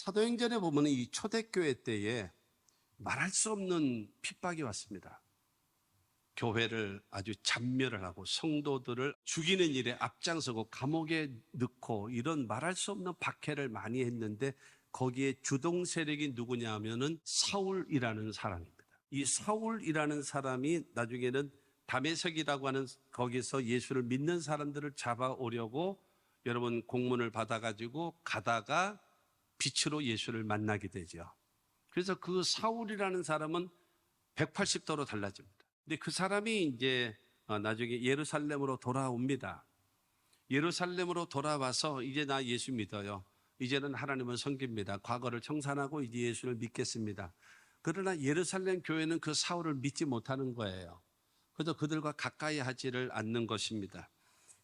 사도행전에 보면 이 초대교회 때에 말할 수 없는 핍박이 왔습니다. 교회를 아주 잔멸을 하고 성도들을 죽이는 일에 앞장서고 감옥에 넣고 이런 말할 수 없는 박해를 많이 했는데 거기에 주동 세력이 누구냐 하면은 사울이라는 사람입니다. 이 사울이라는 사람이 나중에는 다메섹이라고 하는 거기서 예수를 믿는 사람들을 잡아오려고 여러분 공문을 받아가지고 가다가 빛으로 예수를 만나게 되죠. 그래서 그 사울이라는 사람은 180도로 달라집니다. 근데 그 사람이 이제 나중에 예루살렘으로 돌아옵니다. 예루살렘으로 돌아와서 이제 나 예수 믿어요. 이제는 하나님을 섬깁니다. 과거를 청산하고 이제 예수를 믿겠습니다. 그러나 예루살렘 교회는 그 사울을 믿지 못하는 거예요. 그래서 그들과 가까이 하지를 않는 것입니다.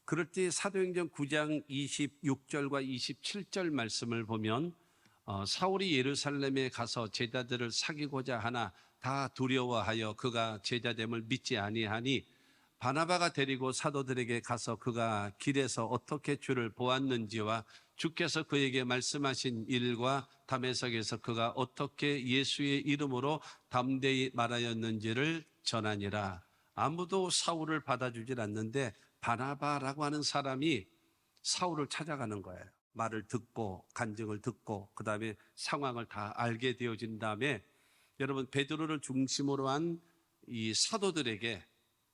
그럴 때 사도행전 9장 26절과 27절 말씀을 보면 사울이 예루살렘에 가서 제자들을 사귀고자 하나 다 두려워하여 그가 제자됨을 믿지 아니하니 바나바가 데리고 사도들에게 가서 그가 길에서 어떻게 주를 보았는지와 주께서 그에게 말씀하신 일과 다메섹에서 그가 어떻게 예수의 이름으로 담대히 말하였는지를 전하니라. 아무도 사울을 받아주질 않는데 바나바라고 하는 사람이 사울을 찾아가는 거예요. 말을 듣고 간증을 듣고 그 다음에 상황을 다 알게 되어진 다음에 여러분 베드로를 중심으로 한 이 사도들에게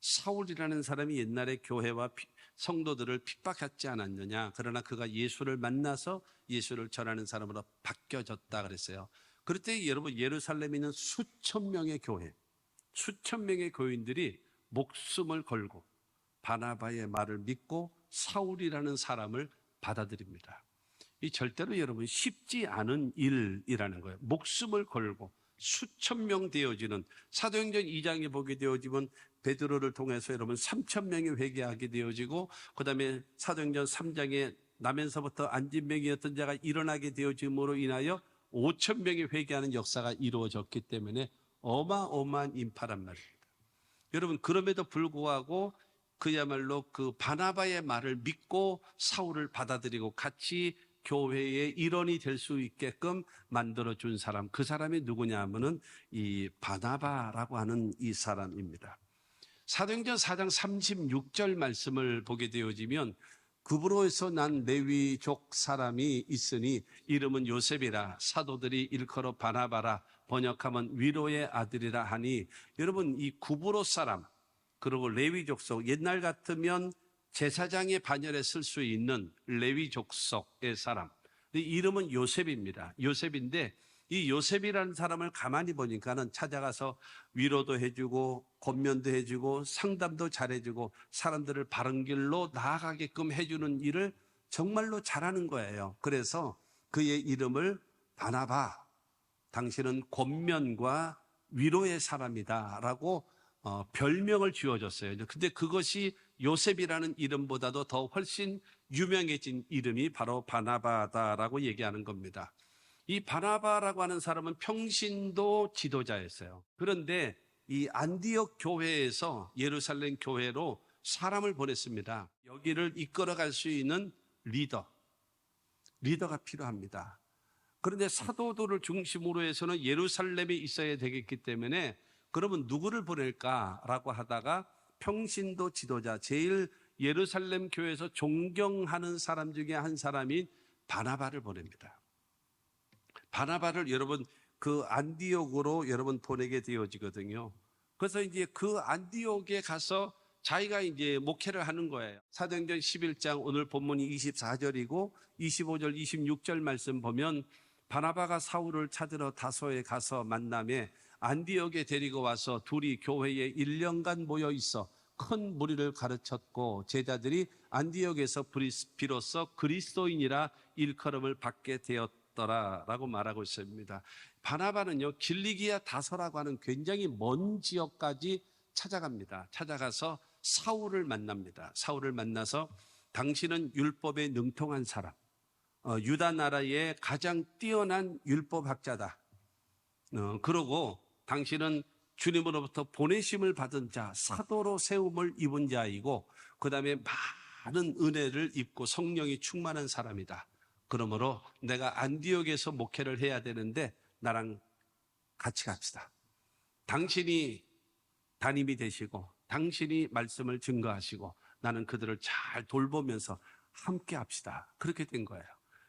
사울이라는 사람이 옛날에 교회와 성도들을 핍박했지 않았느냐. 그러나 그가 예수를 만나서 예수를 전하는 사람으로 바뀌어졌다 그랬어요. 그럴 때 여러분 예루살렘에 있는 수천 명의 교회, 수천 명의 교인들이 목숨을 걸고 바나바의 말을 믿고 사울이라는 사람을 받아들입니다. 이 절대로 여러분 쉽지 않은 일이라는 거예요. 목숨을 걸고 수천 명 되어지는 사도행전 2장에 보게 되어지면 베드로를 통해서 여러분 3천 명이 회개하게 되어지고 그다음에 사도행전 3장에 나면서부터 안진병이었던 자가 일어나게 되어짐으로 인하여 5천 명이 회개하는 역사가 이루어졌기 때문에 어마어마한 인파란 말입니다. 여러분 그럼에도 불구하고 그야말로 그 바나바의 말을 믿고 사울을 받아들이고 같이 교회의 일원이 될 수 있게끔 만들어준 사람, 그 사람이 누구냐 하면은 이 바나바라고 하는 이 사람입니다. 사도행전 4장 36절 말씀을 보게 되어지면 구브로에서 난 레위족 사람이 있으니 이름은 요셉이라 사도들이 일컬어 바나바라 번역하면 위로의 아들이라 하니 여러분 이 구브로 사람 그리고 레위 족속 옛날 같으면 제사장의 반열에 쓸 수 있는 레위 족속의 사람. 이름은 요셉입니다. 요셉인데 이 요셉이라는 사람을 가만히 보니까는 찾아가서 위로도 해주고 권면도 해주고 상담도 잘해주고 사람들을 바른 길로 나아가게끔 해주는 일을 정말로 잘하는 거예요. 그래서 그의 이름을 바나바, 당신은 권면과 위로의 사람이다라고 별명을 지어줬어요. 근데 그것이 요셉이라는 이름보다도 더 훨씬 유명해진 이름이 바로 바나바다라고 얘기하는 겁니다. 이 바나바라고 하는 사람은 평신도 지도자였어요. 그런데 이 안디옥 교회에서 예루살렘 교회로 사람을 보냈습니다. 여기를 이끌어갈 수 있는 리더가 필요합니다. 그런데 사도들을 중심으로 해서는 예루살렘에 있어야 되겠기 때문에 그러면 누구를 보낼까라고 하다가 평신도 지도자, 제일 예루살렘 교회에서 존경하는 사람 중에 한 사람인 바나바를 보냅니다. 바나바를 여러분 그 안디옥으로 여러분 보내게 되어지거든요. 그래서 이제 그 안디옥에 가서 자기가 이제 목회를 하는 거예요. 사도행전 11장 오늘 본문이 24절이고 25절, 26절 말씀 보면 바나바가 사울을 찾으러 다소에 가서 만남에 안디옥에 데리고 와서 둘이 교회에 1년간 모여 있어 큰 무리를 가르쳤고 제자들이 안디옥에서 비로소 그리스도인이라 일컬음을 받게 되었더라라고 말하고 있습니다. 바나바는요 길리기아 다소라고 하는 굉장히 먼 지역까지 찾아갑니다. 찾아가서 사울을 만납니다. 사울을 만나서 당신은 율법에 능통한 사람, 유다 나라의 가장 뛰어난 율법학자다. 그러고 당신은 주님으로부터 보내심을 받은 자, 사도로 세움을 입은 자이고 그 다음에 많은 은혜를 입고 성령이 충만한 사람이다. 그러므로 내가 안디옥에서 목회를 해야 되는데 나랑 같이 갑시다. 당신이 담임이 되시고 당신이 말씀을 증거하시고 나는 그들을 잘 돌보면서 함께 합시다. 그렇게 된 거예요.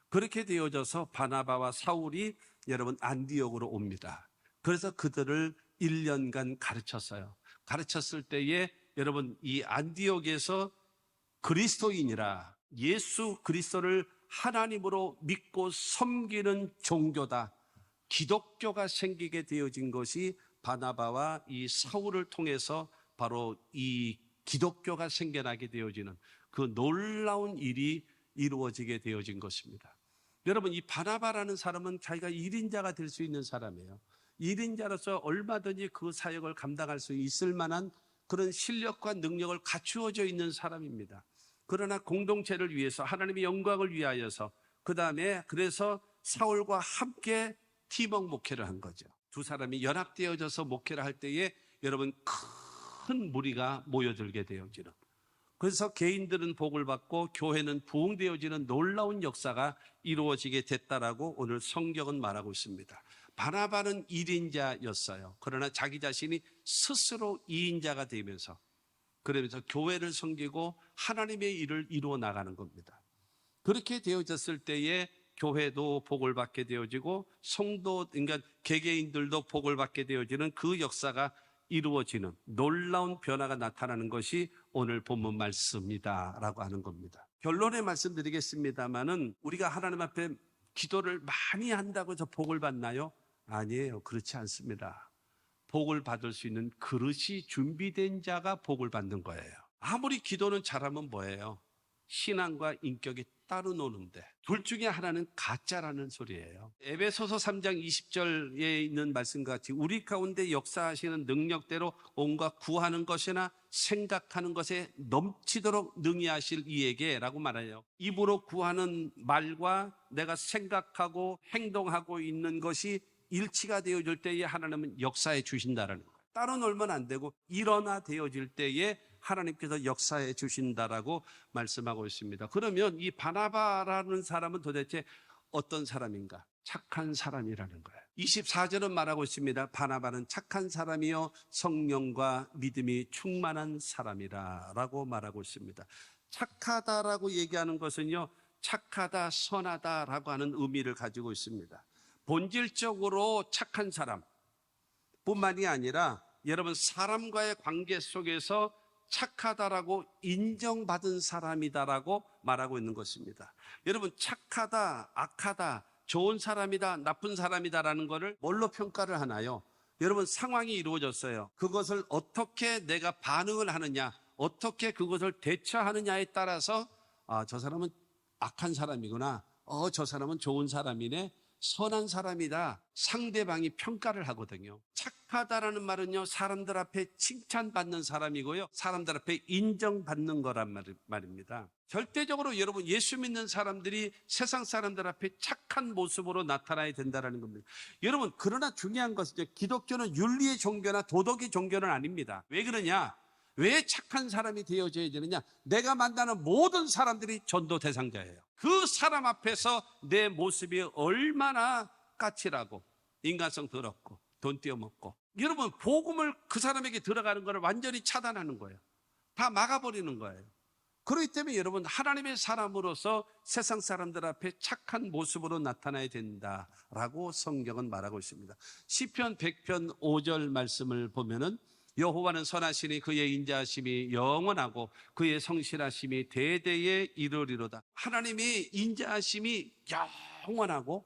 그렇게 되어져서 바나바와 사울이 여러분 안디옥으로 옵니다. 그래서 그들을 1년간 가르쳤어요. 가르쳤을 때에 여러분 이 안디옥에서 그리스도인이라 예수 그리스도를 하나님으로 믿고 섬기는 종교다. 기독교가 생기게 되어진 것이 바나바와 이 사울을 통해서 바로 이 기독교가 생겨나게 되어지는 그 놀라운 일이 이루어지게 되어진 것입니다. 여러분 이 바나바라는 사람은 자기가 1인자가 될 수 있는 사람이에요. 1인자로서 얼마든지 그 사역을 감당할 수 있을 만한 그런 실력과 능력을 갖추어져 있는 사람입니다. 그러나 공동체를 위해서 하나님의 영광을 위하여서 그 다음에 그래서 사울과 함께 팀워크 목회를 한 거죠. 두 사람이 연합되어져서 목회를 할 때에 여러분 큰 무리가 모여들게 되어지는, 그래서 개인들은 복을 받고 교회는 부흥되어지는 놀라운 역사가 이루어지게 됐다라고 오늘 성경은 말하고 있습니다. 바나바는 1인자였어요. 그러나 자기 자신이 스스로 2인자가 되면서 그러면서 교회를 섬기고 하나님의 일을 이루어 나가는 겁니다. 그렇게 되어졌을 때에 교회도 복을 받게 되어지고 성도, 그러니까 개개인들도 복을 받게 되어지는 그 역사가 이루어지는 놀라운 변화가 나타나는 것이 오늘 본문 말씀이다라고 하는 겁니다. 결론에 말씀드리겠습니다만은 우리가 하나님 앞에 기도를 많이 한다고 해서 복을 받나요? 아니에요. 그렇지 않습니다. 복을 받을 수 있는 그릇이 준비된 자가 복을 받는 거예요. 아무리 기도는 잘하면 뭐예요? 신앙과 인격이 따로 노는데 둘 중에 하나는 가짜라는 소리예요. 에베소서 3장 20절에 있는 말씀과 같이 우리 가운데 역사하시는 능력대로 온갖 구하는 것이나 생각하는 것에 넘치도록 능히 하실 이에게 라고 말해요. 입으로 구하는 말과 내가 생각하고 행동하고 있는 것이 일치가 되어질 때에 하나님은 역사해 주신다라는 거예요. 따로 놀면 안 되고 일어나 되어질 때에 하나님께서 역사해 주신다라고 말씀하고 있습니다. 그러면 이 바나바라는 사람은 도대체 어떤 사람인가? 착한 사람이라는 거예요. 24절은 말하고 있습니다. 바나바는 착한 사람이요 성령과 믿음이 충만한 사람이라고 말하고 있습니다. 착하다라고 얘기하는 것은요, 착하다, 선하다라고 하는 의미를 가지고 있습니다. 본질적으로 착한 사람 뿐만이 아니라 여러분 사람과의 관계 속에서 착하다라고 인정받은 사람이다라고 말하고 있는 것입니다. 여러분 착하다, 악하다, 좋은 사람이다, 나쁜 사람이다라는 것을 뭘로 평가를 하나요? 여러분 상황이 이루어졌어요. 그것을 어떻게 내가 반응을 하느냐, 어떻게 그것을 대처하느냐에 따라서 저 사람은 악한 사람이구나, 저 사람은 좋은 사람이네, 선한 사람이다, 상대방이 평가를 하거든요. 착하다라는 말은요, 사람들 앞에 칭찬받는 사람이고요, 사람들 앞에 인정받는 거란 말입니다. 절대적으로 여러분 예수 믿는 사람들이 세상 사람들 앞에 착한 모습으로 나타나야 된다는 겁니다. 여러분 그러나 중요한 것은 기독교는 윤리의 종교나 도덕의 종교는 아닙니다. 왜 그러냐? 왜 착한 사람이 되어져야 되느냐? 내가 만나는 모든 사람들이 전도 대상자예요. 그 사람 앞에서 내 모습이 얼마나 까칠하고 인간성 더럽고 돈 떼어먹고, 여러분 복음을 그 사람에게 들어가는 것을 완전히 차단하는 거예요. 다 막아버리는 거예요. 그렇기 때문에 여러분 하나님의 사람으로서 세상 사람들 앞에 착한 모습으로 나타나야 된다라고 성경은 말하고 있습니다. 시편 100편 5절 말씀을 보면은 여호와는 선하시니 그의 인자하심이 영원하고 그의 성실하심이 대대에 이르리로다. 하나님의 인자하심이 영원하고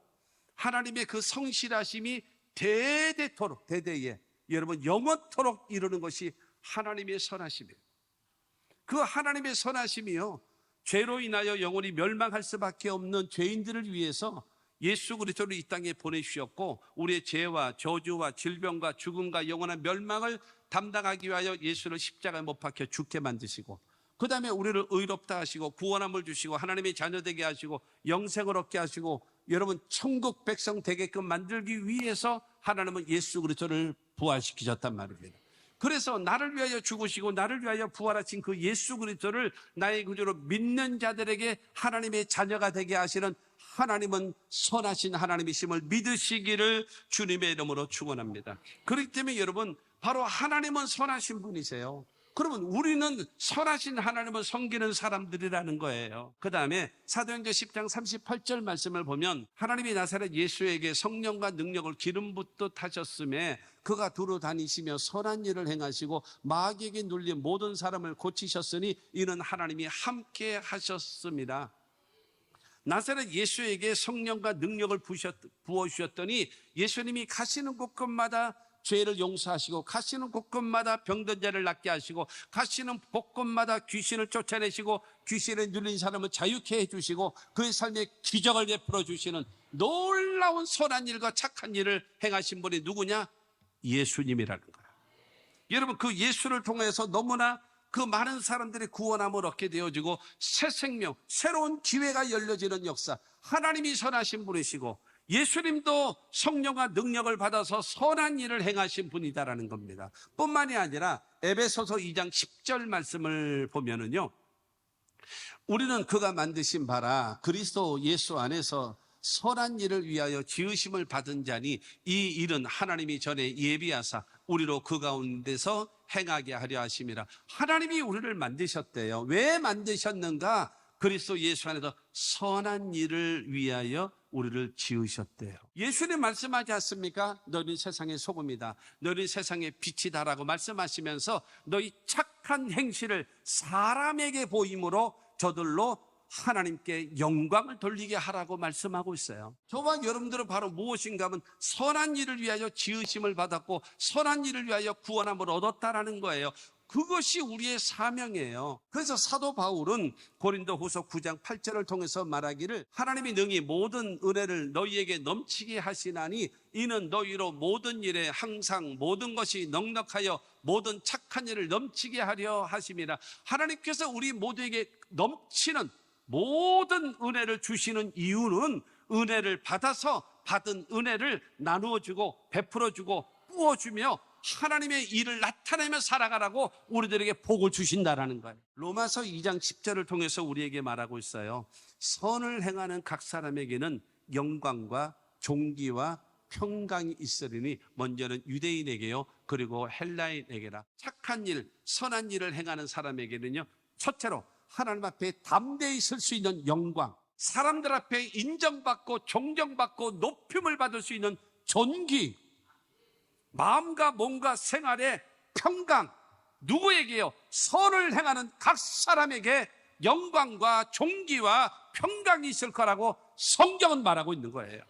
하나님의 그 성실하심이 대대토록, 대대에 여러분 영원토록 이루는 것이 하나님의 선하심이에요. 그 하나님의 선하심이요, 죄로 인하여 영원히 멸망할 수밖에 없는 죄인들을 위해서 예수 그리스도를 이 땅에 보내주셨고 우리의 죄와 저주와 질병과 죽음과 영원한 멸망을 담당하기 위하여 예수를 십자가에 못 박혀 죽게 만드시고, 그 다음에 우리를 의롭다 하시고 구원함을 주시고 하나님의 자녀 되게 하시고 영생을 얻게 하시고 여러분 천국 백성 되게끔 만들기 위해서 하나님은 예수 그리스도를 부활시키셨단 말입니다. 그래서 나를 위하여 죽으시고 나를 위하여 부활하신 그 예수 그리스도를 나의 구주로 믿는 자들에게 하나님의 자녀가 되게 하시는 하나님은 선하신 하나님이심을 믿으시기를 주님의 이름으로 축원합니다. 그렇기 때문에 여러분, 바로 하나님은 선하신 분이세요. 그러면 우리는 선하신 하나님을 섬기는 사람들이라는 거예요. 그 다음에 사도행전 10장 38절 말씀을 보면 하나님이 나사렛 예수에게 성령과 능력을 기름 붓듯 하셨음에 그가 두루 다니시며 선한 일을 행하시고 마귀에게 눌린 모든 사람을 고치셨으니 이는 하나님이 함께 하셨습니다. 나사렛 예수에게 성령과 능력을 부어주셨더니 예수님이 가시는 곳곳마다 죄를 용서하시고 가시는 곳곳마다 병든 자를 낫게 하시고 가시는 곳곳마다 귀신을 쫓아내시고 귀신에 눌린 사람을 자유케 해주시고 그의 삶에 기적을 베풀어 주시는 놀라운 선한 일과 착한 일을 행하신 분이 누구냐? 예수님이라는 거예요. 여러분, 그 예수를 통해서 너무나 그 많은 사람들이 구원함을 얻게 되어지고 새 생명, 새로운 기회가 열려지는 역사, 하나님이 선하신 분이시고 예수님도 성령과 능력을 받아서 선한 일을 행하신 분이다라는 겁니다. 뿐만이 아니라 에베소서 2장 10절 말씀을 보면은요, 우리는 그가 만드신 바라 그리스도 예수 안에서 선한 일을 위하여 지으심을 받은 자니 이 일은 하나님이 전에 예비하사 우리로 그 가운데서 행하게 하려 하심이라. 하나님이 우리를 만드셨대요. 왜 만드셨는가? 그리스도 예수 안에서 선한 일을 위하여 우리를 지으셨대요. 예수님 말씀하지 않습니까? 너희 세상의 소금이다, 너희 세상의 빛이다라고 말씀하시면서 너희 착한 행실을 사람에게 보임으로 저들로 하나님께 영광을 돌리게 하라고 말씀하고 있어요. 저와 여러분들은 바로 무엇인가 하면 선한 일을 위하여 지으심을 받았고 선한 일을 위하여 구원함을 얻었다라는 거예요. 그것이 우리의 사명이에요. 그래서 사도 바울은 고린도후서 9장 8절을 통해서 말하기를 하나님이 능히 모든 은혜를 너희에게 넘치게 하시나니 이는 너희로 모든 일에 항상 모든 것이 넉넉하여 모든 착한 일을 넘치게 하려 하심이라. 하나님께서 우리 모두에게 넘치는 모든 은혜를 주시는 이유는 은혜를 받아서 받은 은혜를 나누어주고 베풀어주고 부어주며 하나님의 일을 나타내며 살아가라고 우리들에게 복을 주신다라는 거예요. 로마서 2장 10절을 통해서 우리에게 말하고 있어요. 선을 행하는 각 사람에게는 영광과 존귀와 평강이 있으리니 먼저는 유대인에게요 그리고 헬라인에게라. 착한 일, 선한 일을 행하는 사람에게는요, 첫째로 하나님 앞에 담대히 설 수 있는 영광, 사람들 앞에 인정받고 존경받고 높임을 받을 수 있는 존귀, 마음과 몸과 생활의 평강, 누구에게요? 선을 행하는 각 사람에게 영광과 존귀와 평강이 있을 거라고 성경은 말하고 있는 거예요.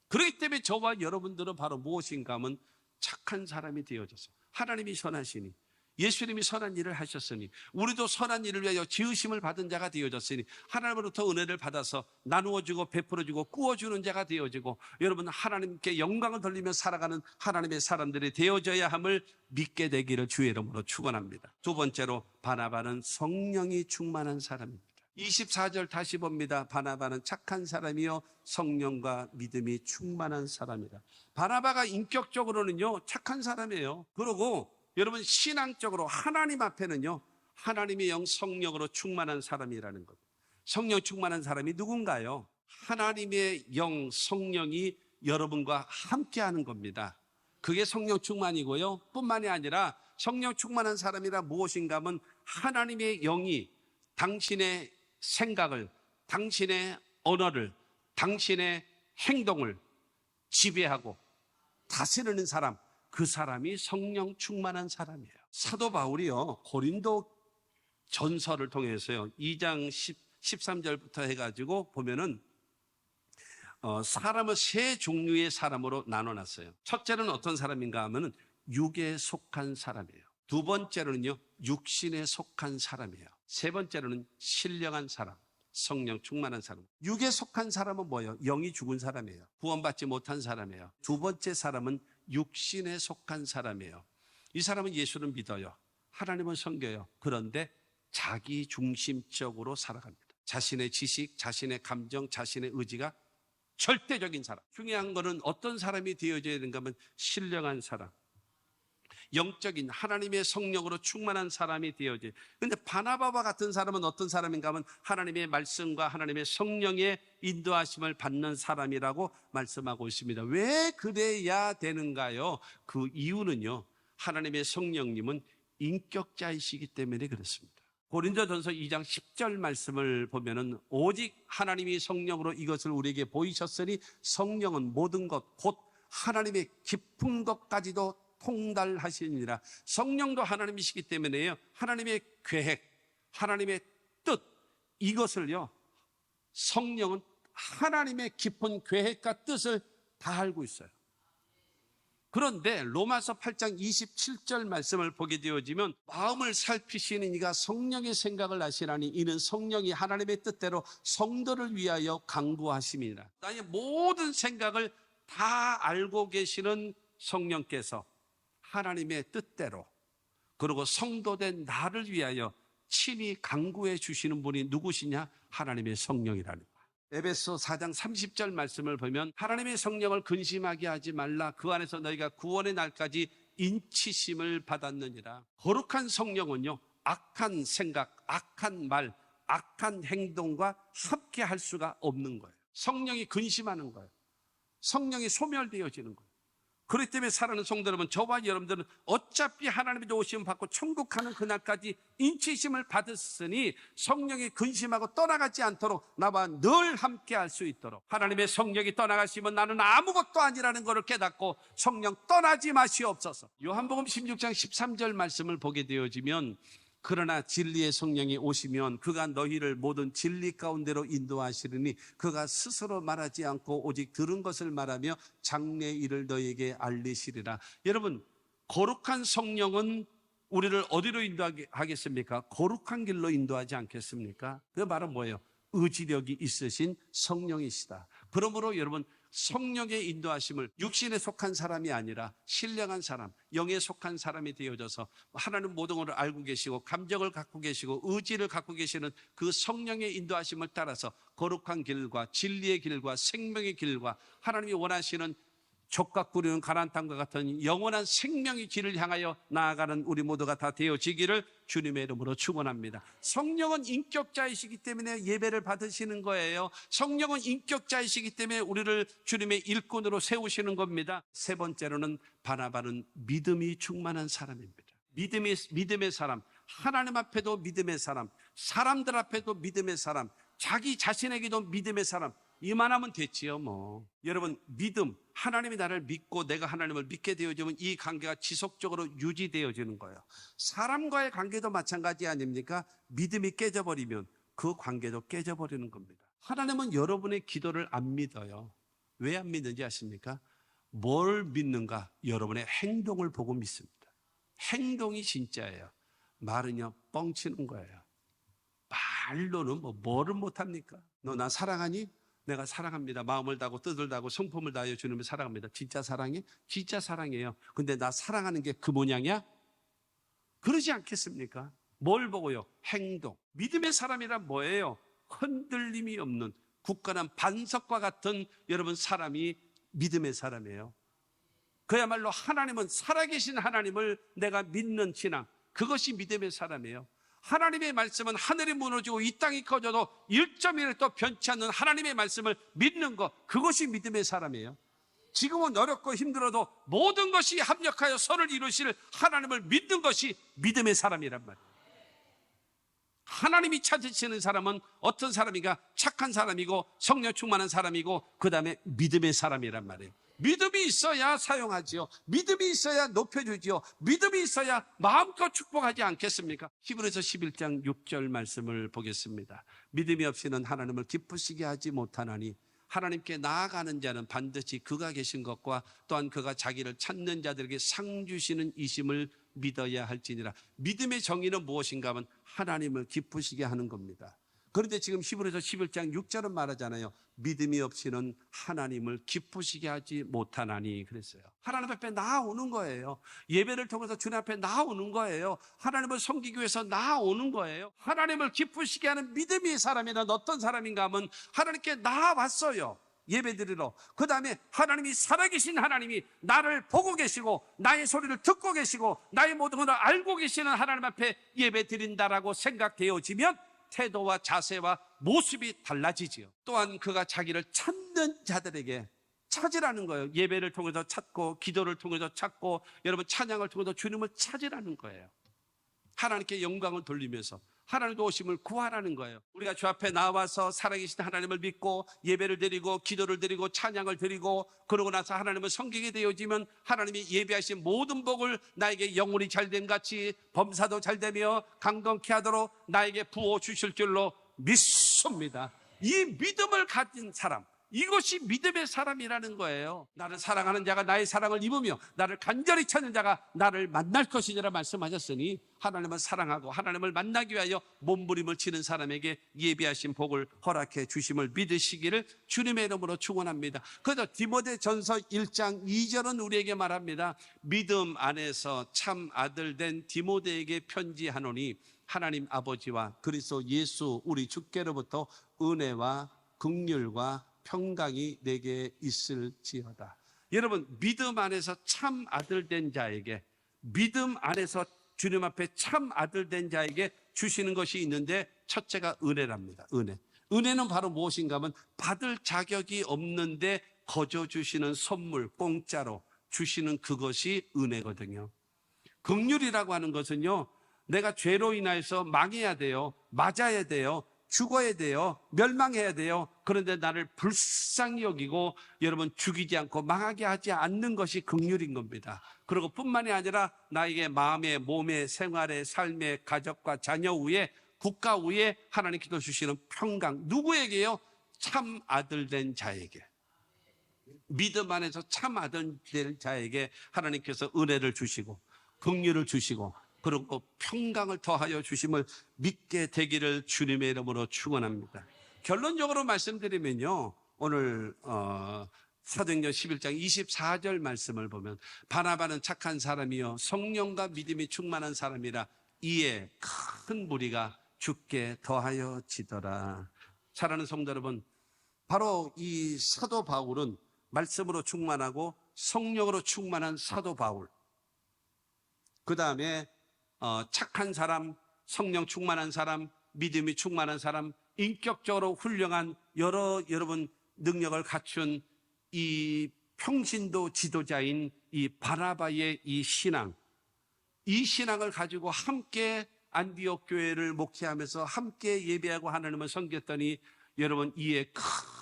그렇기 때문에 저와 여러분들은 바로 무엇인가 하면 착한 사람이 되어져서 하나님이 선하시니 예수님이 선한 일을 하셨으니 우리도 선한 일을 위하여 지으심을 받은 자가 되어졌으니 하나님으로부터 은혜를 받아서 나누어주고 베풀어주고 꾸어주는 자가 되어지고 여러분 하나님께 영광을 돌리며 살아가는 하나님의 사람들이 되어져야 함을 믿게 되기를 주의 이름으로 축원합니다. 두 번째로 바나바는 성령이 충만한 사람입니다. 24절 다시 봅니다. 바나바는 착한 사람이요 성령과 믿음이 충만한 사람이다. 바나바가 인격적으로는요 착한 사람이에요. 그리고 여러분 신앙적으로 하나님 앞에는요 하나님의 영 성령으로 충만한 사람이라는 것. 성령 충만한 사람이 누군가요? 하나님의 영 성령이 여러분과 함께하는 겁니다. 그게 성령 충만이고요. 뿐만이 아니라 성령 충만한 사람이라 무엇인가 하면 하나님의 영이 당신의 생각을, 당신의 언어를, 당신의 행동을 지배하고 다스리는 사람, 그 사람이 성령 충만한 사람이에요. 사도 바울이요 고린도 전서를 통해서요 2장 13절부터 해가지고 보면은 사람을 세 종류의 사람으로 나눠놨어요. 첫째는 어떤 사람인가 하면은 육에 속한 사람이에요. 두 번째로는요 육신에 속한 사람이에요. 세 번째로는 신령한 사람, 성령 충만한 사람. 육에 속한 사람은 뭐예요? 영이 죽은 사람이에요. 구원받지 못한 사람이에요. 두 번째 사람은 육신에 속한 사람이에요. 이 사람은 예수를 믿어요. 하나님을 섬겨요. 그런데 자기 중심적으로 살아갑니다. 자신의 지식, 자신의 감정, 자신의 의지가 절대적인 사람. 중요한 거는 어떤 사람이 되어져야 되는가 하면 신령한 사람. 영적인 하나님의 성령으로 충만한 사람이 되어지. 근데 바나바와 같은 사람은 어떤 사람인가 하면 하나님의 말씀과 하나님의 성령의 인도하심을 받는 사람이라고 말씀하고 있습니다. 왜 그래야 되는가요? 그 이유는요, 하나님의 성령님은 인격자이시기 때문에 그렇습니다. 고린도전서 2장 10절 말씀을 보면은 오직 하나님이 성령으로 이것을 우리에게 보이셨으니 성령은 모든 것 곧 하나님의 깊은 것까지도 통달하시니라. 성령도 하나님이시기 때문에요, 하나님의 계획, 하나님의 뜻, 이것을요, 성령은 하나님의 깊은 계획과 뜻을 다 알고 있어요. 그런데 로마서 8장 27절 말씀을 보게 되어지면 마음을 살피시는 이가 성령의 생각을 아시나니 이는 성령이 하나님의 뜻대로 성도를 위하여 강구하심이라. 나의 모든 생각을 다 알고 계시는 성령께서 하나님의 뜻대로, 그리고 성도된 나를 위하여 친히 강구해 주시는 분이 누구시냐? 하나님의 성령이라는 거예요. 에베소 4장 30절 말씀을 보면 하나님의 성령을 근심하게 하지 말라. 그 안에서 너희가 구원의 날까지 인치심을 받았느니라. 거룩한 성령은요, 악한 생각, 악한 말, 악한 행동과 함께 할 수가 없는 거예요. 성령이 근심하는 거예요. 성령이 소멸되어지는 거예요. 그렇기 때문에 사랑하는 성도 여러분, 저와 여러분들은 어차피 하나님의 도우심을 받고 천국 가는 그날까지 인치심을 받았으니 성령이 근심하고 떠나가지 않도록 나와 늘 함께 할 수 있도록, 하나님의 성령이 떠나가시면 나는 아무것도 아니라는 것을 깨닫고 성령 떠나지 마시옵소서. 요한복음 16장 13절 말씀을 보게 되어지면 그러나 진리의 성령이 오시면 그가 너희를 모든 진리 가운데로 인도하시리니 그가 스스로 말하지 않고 오직 들은 것을 말하며 장래의 일을 너희에게 알리시리라. 여러분, 거룩한 성령은 우리를 어디로 인도하겠습니까? 거룩한 길로 인도하지 않겠습니까? 그 말은 뭐예요? 의지력이 있으신 성령이시다. 그러므로 여러분, 성령의 인도하심을 육신에 속한 사람이 아니라 신령한 사람, 영에 속한 사람이 되어져서 하나님 모든 것을 알고 계시고 감정을 갖고 계시고 의지를 갖고 계시는 그 성령의 인도하심을 따라서 거룩한 길과 진리의 길과 생명의 길과 하나님이 원하시는 족각 부리는 가나안 땅과 같은 영원한 생명의 길을 향하여 나아가는 우리 모두가 다 되어지기를 주님의 이름으로 축원합니다. 성령은 인격자이시기 때문에 예배를 받으시는 거예요. 성령은 인격자이시기 때문에 우리를 주님의 일꾼으로 세우시는 겁니다. 세 번째로는 바나바는 믿음이 충만한 사람입니다. 믿음의 사람, 하나님 앞에도 믿음의 사람, 사람들 앞에도 믿음의 사람, 자기 자신에게도 믿음의 사람. 이만하면 됐지요, 뭐. 여러분, 믿음, 하나님이 나를 믿고 내가 하나님을 믿게 되어지면 이 관계가 지속적으로 유지되어지는 거예요. 사람과의 관계도 마찬가지 아닙니까? 믿음이 깨져버리면 그 관계도 깨져버리는 겁니다. 하나님은 여러분의 기도를 안 믿어요. 왜 안 믿는지 아십니까? 뭘 믿는가? 여러분의 행동을 보고 믿습니다. 행동이 진짜예요. 말은요, 뻥치는 거예요. 말로는 뭐를 못합니까? 너 나 사랑하니? 내가 사랑합니다. 마음을 다하고 뜻을 다하고 성품을 다하여 주님을 사랑합니다. 진짜 사랑해? 진짜 사랑해요. 근데 나 사랑하는 게 그 모양이야? 그러지 않겠습니까? 뭘 보고요? 행동. 믿음의 사람이란 뭐예요? 흔들림이 없는 굳건한 반석과 같은 여러분 사람이 믿음의 사람이에요. 그야말로 하나님은 살아계신 하나님을 내가 믿는 신앙, 그것이 믿음의 사람이에요. 하나님의 말씀은 하늘이 무너지고 이 땅이 커져도 1.1도 변치 않는 하나님의 말씀을 믿는 것, 그것이 믿음의 사람이에요. 지금은 어렵고 힘들어도 모든 것이 합력하여 선을 이루실 하나님을 믿는 것이 믿음의 사람이란 말이에요. 하나님이 찾으시는 사람은 어떤 사람인가? 착한 사람이고 성령 충만한 사람이고 그 다음에 믿음의 사람이란 말이에요. 믿음이 있어야 사용하지요. 믿음이 있어야 높여주지요. 믿음이 있어야 마음껏 축복하지 않겠습니까? 히브리서 11장 6절 말씀을 보겠습니다. 믿음이 없이는 하나님을 기쁘시게 하지 못하나니 하나님께 나아가는 자는 반드시 그가 계신 것과 또한 그가 자기를 찾는 자들에게 상 주시는 이심을 믿어야 할지니라. 믿음의 정의는 무엇인가 하면 하나님을 기쁘시게 하는 겁니다. 그런데 지금 히브리서 11장 6절은 말하잖아요. 믿음이 없이는 하나님을 기쁘시게 하지 못하나니 그랬어요. 하나님 앞에 나아오는 거예요. 예배를 통해서 주님 앞에 나아오는 거예요. 하나님을 섬기기 위해서 나아오는 거예요. 하나님을 기쁘시게 하는 믿음의 사람이란 어떤 사람인가 하면 하나님께 나아왔어요. 예배드리러, 그 다음에 하나님이 살아계신 하나님이 나를 보고 계시고 나의 소리를 듣고 계시고 나의 모든 것을 알고 계시는 하나님 앞에 예배드린다라고 생각되어지면 태도와 자세와 모습이 달라지지요. 또한 그가 자기를 찾는 자들에게 찾으라는 거예요. 예배를 통해서 찾고 기도를 통해서 찾고 여러분 찬양을 통해서 주님을 찾으라는 거예요. 하나님께 영광을 돌리면서 하나님도 오심을 구하라는 거예요. 우리가 주 앞에 나와서 살아계신 하나님을 믿고 예배를 드리고 기도를 드리고 찬양을 드리고 그러고 나서 하나님을 섬기게 되어지면 하나님이 예비하신 모든 복을 나에게 영혼이 잘됨 같이 범사도 잘되며 강건케 하도록 나에게 부어 주실 줄로 믿습니다. 이 믿음을 가진 사람, 이것이 믿음의 사람이라는 거예요. 나를 사랑하는 자가 나의 사랑을 입으며 나를 간절히 찾는 자가 나를 만날 것이니라 말씀하셨으니 하나님을 사랑하고 하나님을 만나기 위하여 몸부림을 치는 사람에게 예비하신 복을 허락해 주심을 믿으시기를 주님의 이름으로 축원합니다. 그래서 디모데전서 1장 2절은 우리에게 말합니다. 믿음 안에서 참 아들 된 디모데에게 편지하노니 하나님 아버지와 그리스도 예수 우리 주께로부터 은혜와 긍휼과 평강이 내게 있을지어다. 여러분, 믿음 안에서 참 아들 된 자에게, 믿음 안에서 주님 앞에 참 아들 된 자에게 주시는 것이 있는데 첫째가 은혜랍니다. 은혜는 바로 무엇인가 하면 받을 자격이 없는데 거저 주시는 선물, 공짜로 주시는 그것이 은혜거든요. 긍휼이라고 하는 것은요, 내가 죄로 인하여서 망해야 돼요, 맞아야 돼요, 죽어야 돼요, 멸망해야 돼요. 그런데 나를 불쌍히 여기고 여러분 죽이지 않고 망하게 하지 않는 것이 긍휼인 겁니다. 그리고 뿐만이 아니라 나에게 마음에, 몸에, 생활에, 삶에, 가족과 자녀 위에, 국가 위에 하나님께서 주시는 평강. 누구에게요? 참 아들 된 자에게, 믿음 안에서 참 아들 된 자에게 하나님께서 은혜를 주시고 긍휼을 주시고 그리고 평강을 더하여 주심을 믿게 되기를 주님의 이름으로 축원합니다. 결론적으로 말씀드리면요, 오늘 사도행전 11장 24절 말씀을 보면 바나바는 착한 사람이요 성령과 믿음이 충만한 사람이라 이에 큰 무리가 주께 더하여 지더라. 사랑하는 성도 여러분, 바로 이 사도 바울은 말씀으로 충만하고 성령으로 충만한 사도 바울, 그 다음에 착한 사람, 성령 충만한 사람, 믿음이 충만한 사람, 인격적으로 훌륭한 여러분 능력을 갖춘 이 평신도 지도자인 이 바나바의 이 신앙을 가지고 함께 안디옥 교회를 목회하면서 함께 예배하고 하나님을 섬겼더니 여러분 이에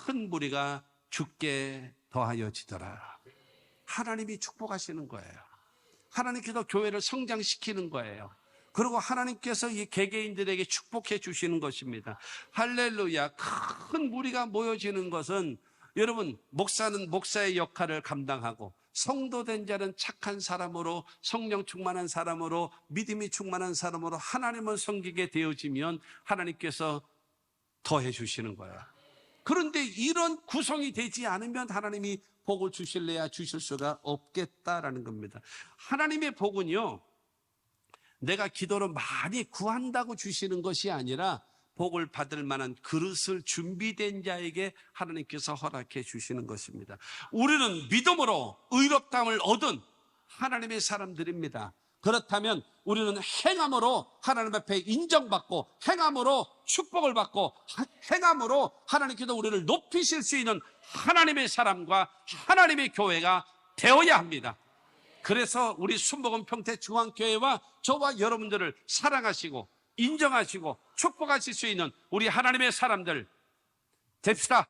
큰 무리가 주께 더하여 지더라. 하나님이 축복하시는 거예요. 하나님께서 교회를 성장시키는 거예요. 그리고 하나님께서 이 개개인들에게 축복해 주시는 것입니다. 할렐루야. 큰 무리가 모여지는 것은 여러분, 목사는 목사의 역할을 감당하고 성도된 자는 착한 사람으로, 성령 충만한 사람으로, 믿음이 충만한 사람으로 하나님을 섬기게 되어지면 하나님께서 더해 주시는 거야. 그런데 이런 구성이 되지 않으면 하나님이 복을 주실래야 주실 수가 없겠다라는 겁니다. 하나님의 복은요, 내가 기도로 많이 구한다고 주시는 것이 아니라 복을 받을 만한 그릇을 준비된 자에게 하나님께서 허락해 주시는 것입니다. 우리는 믿음으로 의롭다함을 얻은 하나님의 사람들입니다. 그렇다면 우리는 행함으로 하나님 앞에 인정받고 행함으로 축복을 받고 행함으로 하나님께서 우리를 높이실 수 있는 하나님의 사람과 하나님의 교회가 되어야 합니다. 그래서 우리 순복음 평택중앙교회와 저와 여러분들을 사랑하시고 인정하시고 축복하실 수 있는 우리 하나님의 사람들 됩시다.